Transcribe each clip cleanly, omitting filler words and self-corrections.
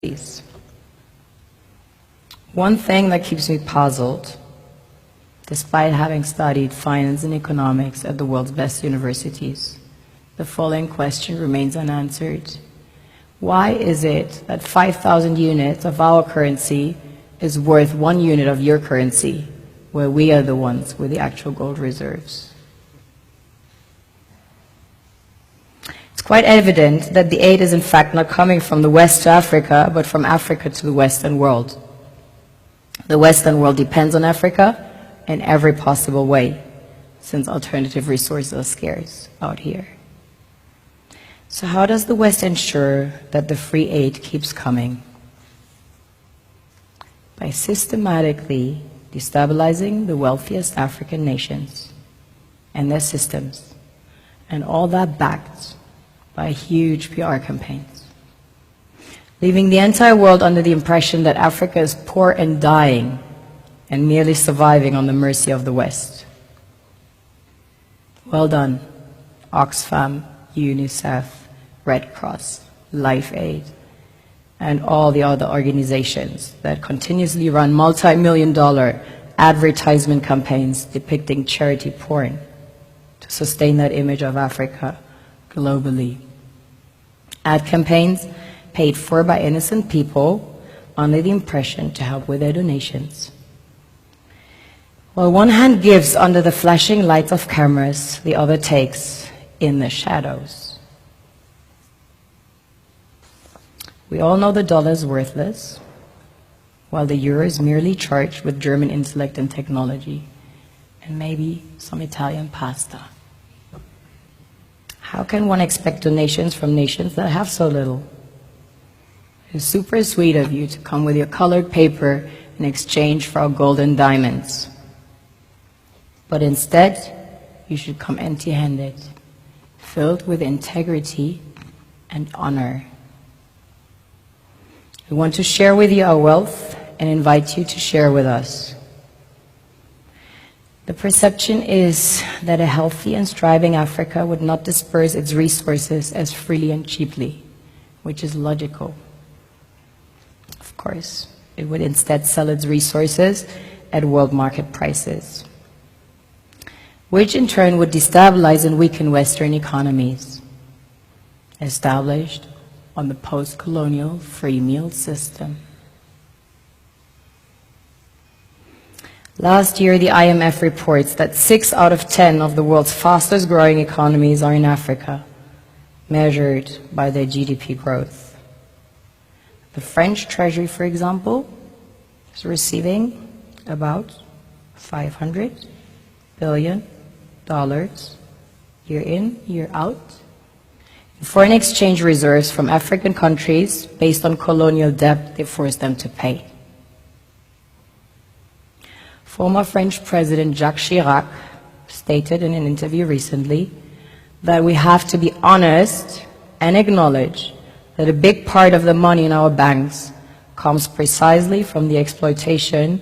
Please. One thing that keeps me puzzled, despite having studied finance and economics at the world's best universities, the following question remains unanswered. Why is it that 5,000 units of our currency is worth 1 unit of your currency, where we are the ones with the actual gold reserves? It's quite evident that the aid is in fact not coming from the West to Africa, but from Africa to the Western world. The Western world depends on Africa in every possible way, since alternative resources are scarce out here. So how does the West ensure that the free aid keeps coming? By systematically destabilizing the wealthiest African nations and their systems, and all that backed by huge PR campaigns, leaving the entire world under the impression that Africa is poor and dying and merely surviving on the mercy of the West. Well done, Oxfam, UNICEF, Red Cross, Life Aid, and all the other organizations that continuously run multi-million-dollar advertisement campaigns depicting charity porn to sustain that image of Africa globally. Ad campaigns paid for by innocent people under the impression to help with their donations. While one hand gives under the flashing light of cameras, the other takes in the shadows. We all know the dollar is worthless, while the euro is merely charged with German intellect and technology, and maybe some Italian pasta. How can one expect donations from nations that have so little? It's super sweet of you to come with your colored paper in exchange for our gold and diamonds. But instead, you should come empty-handed, filled with integrity and honor. We want to share with you our wealth and invite you to share with us. The perception is that a healthy and striving Africa would not disperse its resources as freely and cheaply, which is logical. Of course, it would instead sell its resources at world market prices, which in turn would destabilize and weaken Western economies, established on the post-colonial free meal system. Last year, the IMF reports that 6 out of 10 of the world's fastest growing economies are in Africa, measured by their GDP growth. The French Treasury, for example, is receiving about $500 billion year in, year out, in foreign exchange reserves from African countries based on colonial debt they forced them to pay. Former French President Jacques Chirac stated in an interview recently that we have to be honest and acknowledge that a big part of the money in our banks comes precisely from the exploitation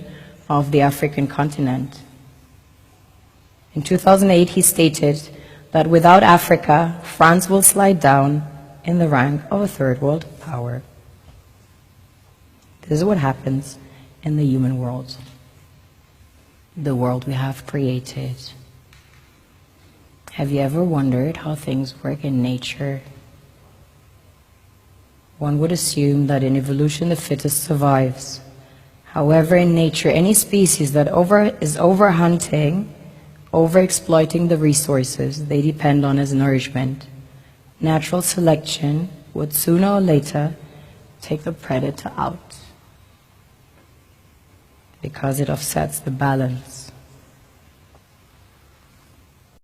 of the African continent. In 2008, he stated that without Africa, France will slide down in the rank of a third world power. This is what happens in the human world, the world we have created. Have you ever wondered how things work in nature? One would assume that in evolution the fittest survives. However, in nature, any species that is overhunting, overexploiting the resources they depend on as nourishment, natural selection would sooner or later take the predator out, because it offsets the balance.